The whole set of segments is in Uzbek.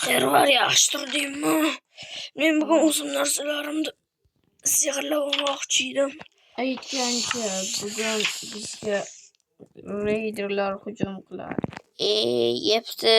Xayr var, yaxshi turdingmi? Men bugun o'zim narsalarimni sehrlab olmoqchi edim. Aytgancha bugun bizga reyderlar hujum qiladi. Yepti.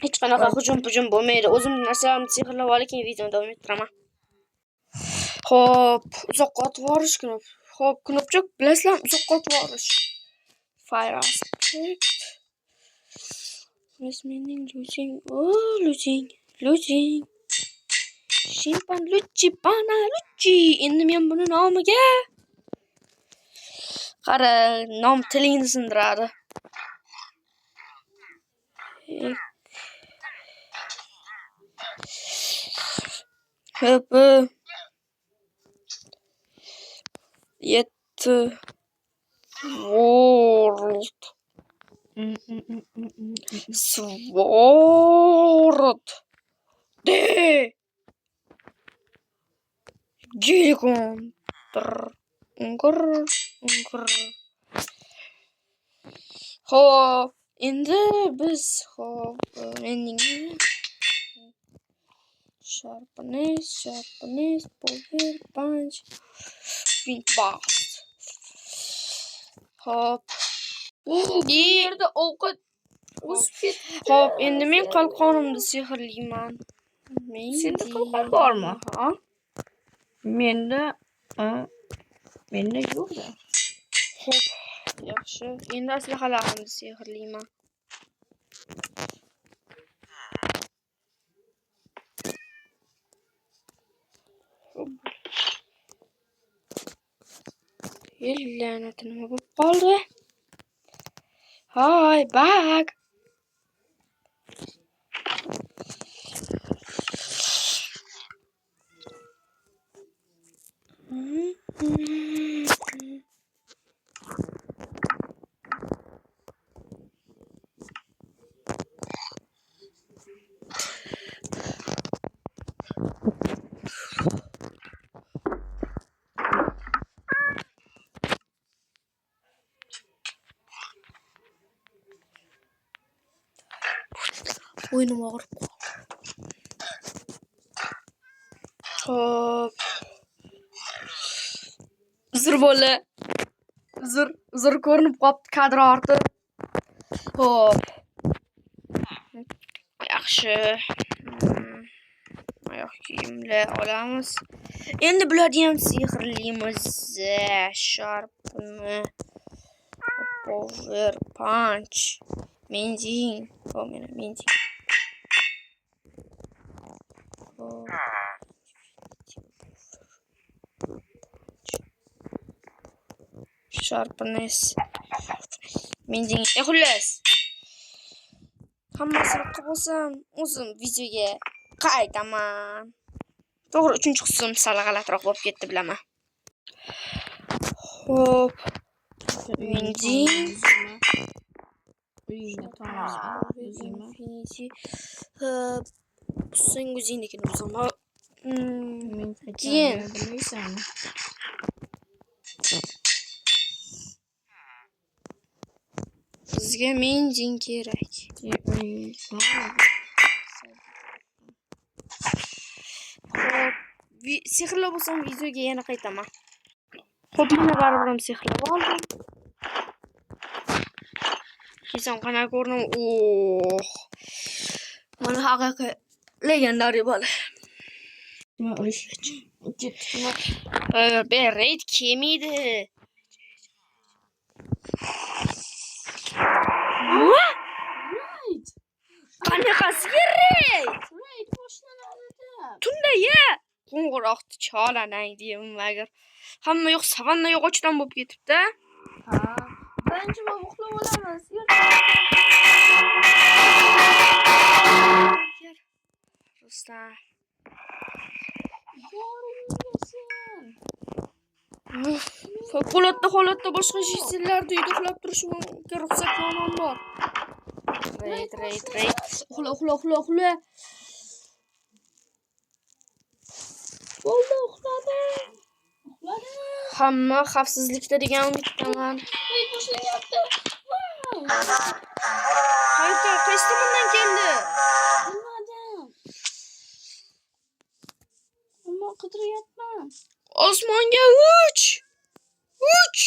Hech qanaqa hujum bo'lmaydi. O'zim narsalarimni sehrlab olib keyin videoni davom ettiraman. Xo'p, uzoqqa otib yuborish knop. Xo'p, knopchak bilasizlarmi? Uzoqqa otib yuborish. Fire aspect. Meaning losing. Oh, losing. Shimpan Lucci. Endi men buni nomiga qara, nom tilingni sindiradi. Ho'p. Yetti. World. Sword. De. Gilicon. Ungur. Xo'p, endi biz mening sharpness, power, punch, wind blast. Xo'p. Yerda ovqat o'sib ketdi. Xo'p, endi men qalqonimni sehrlayman. Senda qalqon bormi? Ha? Menda yo'q-da. Xo'p, yaxshi. Endi aslahalarimni sehrlayman. La'nat, nima bo'lib qoldi? Hoy, bag. O'ynim og'rib qoldi. Hop. Uzr bola. Uzr ko'rinib qopti kadr ortib. Hop. Yaxshi. Oyoq kiyimlar olamiz. Endi bularni ham sehrlaymiz. Sharpni. Power punch. Mending. Mending. Sharpness. Mending. Xullas. Hammasini qilib olsam, o'zim videoga qaytaman. To'g'ri, 3-qism sal g'alatiroq bo'lib ketdi, bilaman. Xo'p. Mending. Sen o'zingnikini o'zaman. Keyin bilmaysanmi? bizga mending kerak. Xo'p, sehrlab bo'lsam videoga yana qaytaman. Xo'p, mana baribir ham sehrlab oldim. Keyin qanaqa ko'rinaman? Mana haqiqiy legendariy bola. Nima urish? Raid kelmaydi. Raid. Qanaqasiga raid? Raid boshlanadi-da. Tunda-ya. Qo'ng'iroqni cholanay deyman agar. Hamma yo'q savanna yog'ochdan bo'lib ketibdi. Ha, birinchi bo'lib uxlab olamiz. Rustam. Favqulodda holatda boshqa jizillarda uyda uxlab turishimga ruxsatnomam bor. Raid. Uxla. Bo'ldi, uxladim. Hamma xavfsizlikda degan umiddaman. Raid boshlanyapti. Wow. Hayır, qaysi tomondan keldi? Bilmadim. Ama qidiryapman. Osmonga uch. Uch.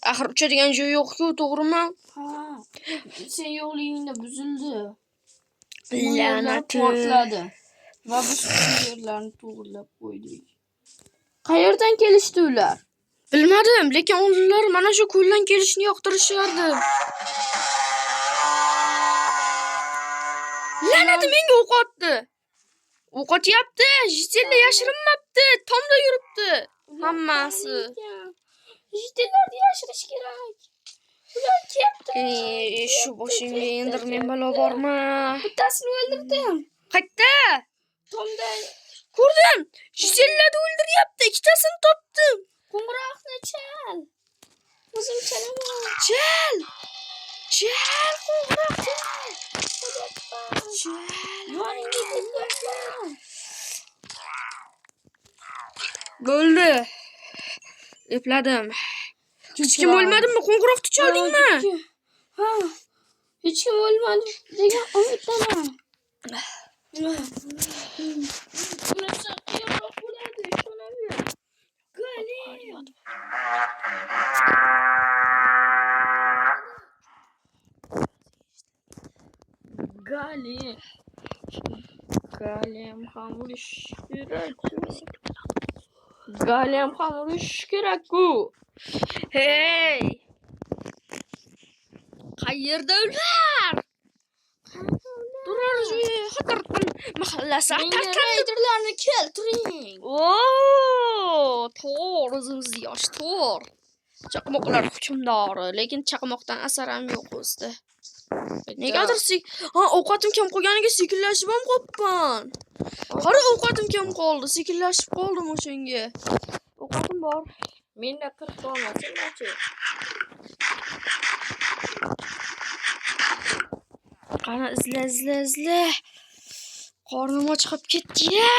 Axir uchadigan joy yo'q-ku, to'g'rimi? Ha. Sen yo'lingda buzildi. La'nati. Portladi. Va biz yerlarni to'g'rilab qo'ydik. Qayerdan kelishdi ular? Bilmadim, lekin ular mana shu ko'ldan kelishni yoqtirishardi. La'nati menga o'q otdi. O'q otyapti, Jitella yashirinmabdi, tomda yuribdi. Hammasi. Jitellarni yashirish kerak. Ular kelibdi. Shu boshimga endirmen balo bormi? Bittasini o'ldirdim. Qayerda? Tomda Ko'rdim. Jitellani o'ldiryapti, ikkitasini topdim. qo'ng'iroqni chal. O'zim chalaman. Chal. Chal qo'ng'iroq chal. Yoningga kelyapman. Bo'ldi. Epladim. Hech kim o'lmadimi? Qo'ng'iroqni chaldingmi? Ha. Hech kim o'lmadi degan umiddaman. Bunisi qiyinroq bo'ladi, ishonaver. Galem ham urish kerak-ku. Hey! Qayerda ular? Turar xatarqan mahallasi Rayderlarni keltiring. To'r o'zimizni yosh to'r. Chaqmoqlar hukmdori, lekin chaqmoqdan asar ham yo'q o'zida. Negadir ovqatim kam qolganiga sekinlashib ham qolibman. Qara ovqatim kam qoldi, sekinlashib qoldim o'shanga. Ovqatim bor. Menda 40 bo'lmasin-chi. Qani izla. Qornim och chiqib ketdi-ya.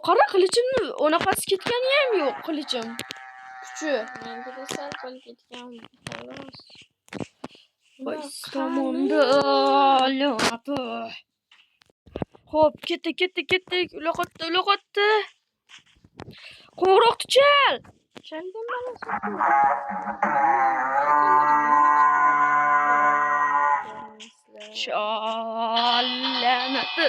Qara qilichimni o'naqasi ketgani ham yo'q, qilichim. Kuchi. Menda sal qol ketgan. Xolos. Qaysi tomonda la'nati. Xo'p, ketdik. Uloqotdi. Qo'ng'iroqni chal. Chalgan bolasi. Chal la'nati.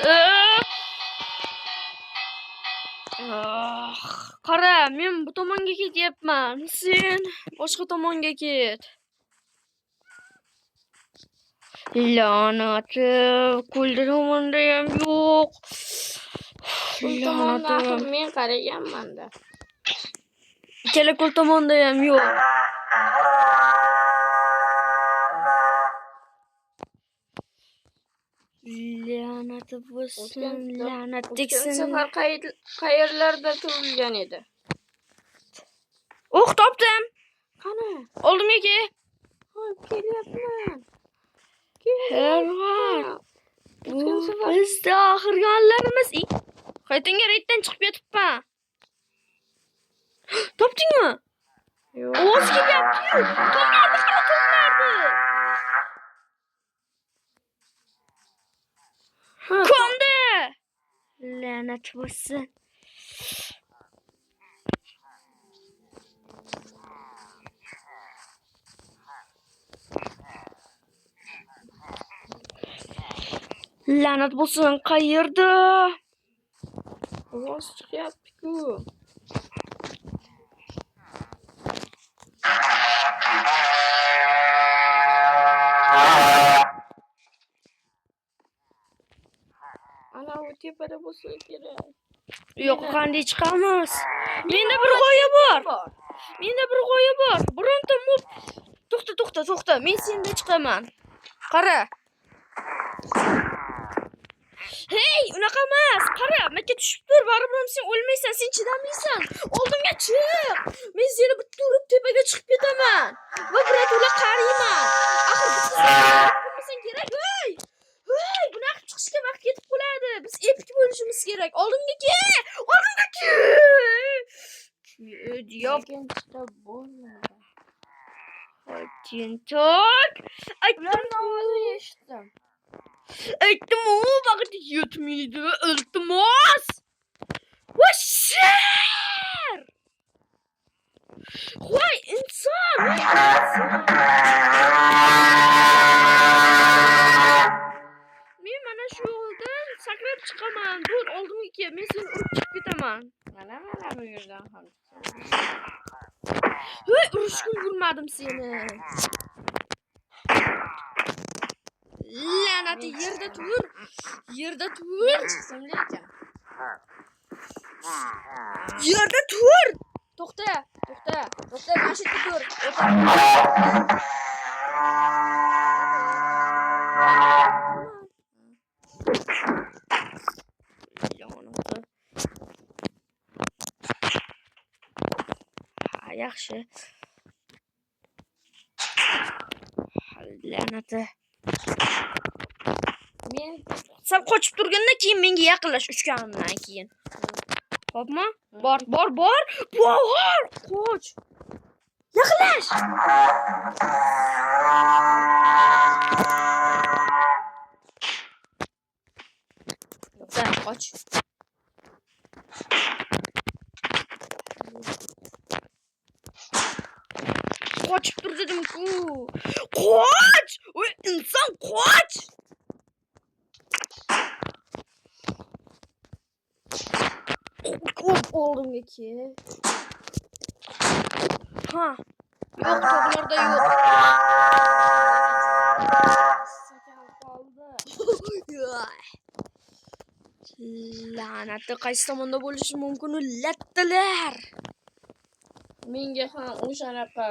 Qara, men bu tomonga ketyapman. Sen boshqa tomonga ket. La'nati, ko'lda tomonda ham yo'q. Tomonda men qaraganman-da. Ikkala ko'l tomonda ham yo'q. La'nati bo'lsin, la'nat teksin. Safar qayerlarda turilgan edi? O'q topdim. Qani? Oldimga kel. Hoy, kelyapman. Bizda oxirgi onlarimiz. Qaytingga reyddan chiqib yotibman. Topdingmi? Yo'q. Ovoz kelyapti-yu. Tomlardi. Ko'mdi. La'nat bo'lsin. La'nat bo'lsin, qayerda? Ovoz chiqyapti-ku. Ana u tepada bo'lsa kerak. Yo'q, qanday chiqamiz? Menda bir g'oya bor. Bironta mob. To'xta. Men senda chiqaman. Qara. Hey, unaqa emas. Qara, menga tushib tur. Baribir sen o'lmaysan, sen chidamlisan. Oldimga chiq. Men seni bitta urib tepaga chiqib ketaman. Va birato'la qarayman. Axir biz kerak, hey! Bunaqa chiqishga vaqt ketib qoladi. Biz epik bo'lishimiz kerak. Oldimga kel. Lekin chiqib bo'lmaydi. Tintok. Ularning ovozini eshitdim. Aytdim o vaqt yetmaydi. Iltimos. Vashar. Voy inson. Men mana shu yo'ldan sakrab chiqaman. Dur oldimga kel. Men seni urib chiqib ketaman. Mana bu yerdan ham chiqaman. Voy urishgum urmadim seni. La'nati yerda tur. Yerda tur. Chiqsam lekin. Yerda tur. To'xta. Mana shu yerda tur. Ha, yaxshi. La'nati. Men sen qochib turgandan keyin menga yaqinlash uchganimdan keyin. Xo'pmi? Bor. Bor. Qoch. Yaqinlash. Sen qoch. Qochib tur dedim-ku. Qoch! Voy inson qoch! Ko'p oldimga kel. Ha. Yo'q, tog'larda yo'q. Sakan qoldi. La'nati qaysi tomonda bo'lishi mumkin? Lattalar. Menga ham o'shanaqa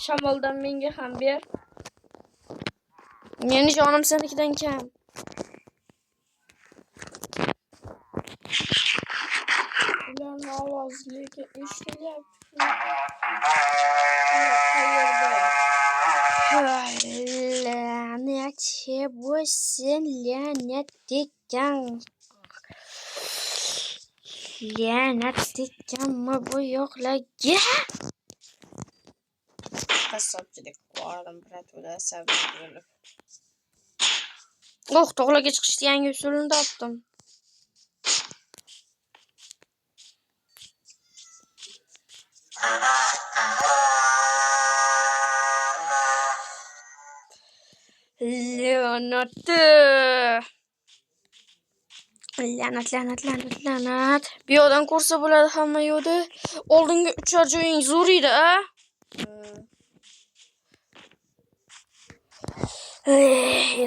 shamoldan menga ham ber. Meni jonim senikidan kam. Ularning ovozi lekin eshitilyapti. La'nat bo'lsin, la'nat degan. La'nat deganmi bu yo'qlarga? Qassobchilik qilib birato'la sabr bo'lib. Tog'larga chiqishni yangi usulini topdim. La'nat. Bu yoqdan ko'rsa bo'ladi hamma yo'da. Oldinga uchar joying zo'r edi, a?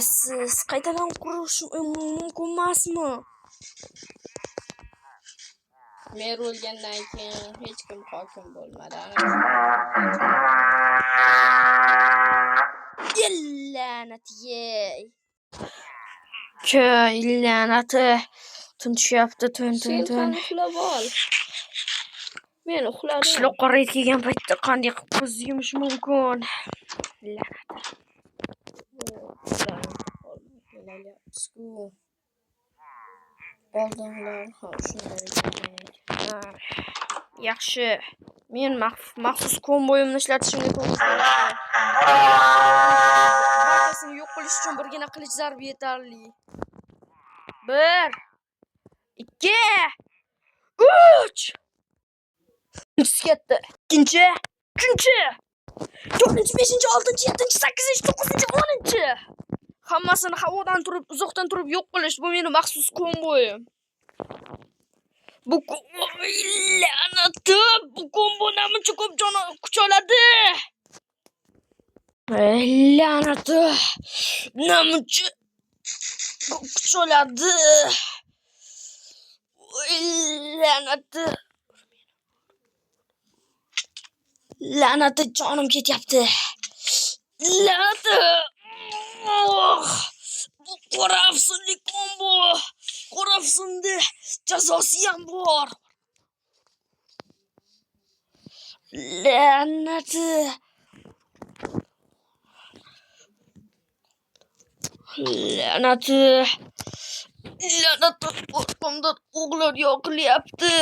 Siz qaytadan qurish mumkin emasmi? Men o'lgandan keyin hech kim hokim bo'lmadi. La'nat yey. La'nati. Tintishyapti, Sen uxlab ol. Men uxladim. Qishloq qorayib kelgan paytda qanday qilib ko'z yumish mumkin? La'nat. Oldinlar ham shunday. Yaxshi. Men maxsus komboyimni ishlatishimga to'g'ri keladi. Barchasini yo'q qilish uchun birgina qilich zarbi yetarli. 1 2 3 Ikkinchisi ketdi. Ikkinchi, 4-chi, 5-chi, 6-chi, 7-chi, 8-chi, 9-chi, 10-chi. Hammasini havodan turib, uzoqdan turib yo'q qilish bu meni maxsus komboyim. Bu la'nati, bu kombo namuncha ko'p kuch oladi. La'nati, namuncha ko'p kuch oladi. La'nati. La'nati, jonim ketyapti. La'nati. Bu qorafsunli kombo. Qorafsunni jazosi ham bor. La'nati. La'nati. Orqamdan o'g'lar yoqilyapti.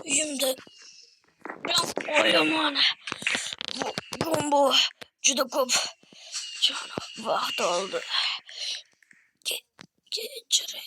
Uyumda ben uyuman. Bu juda ko'p vaqt oldi. Kechiring.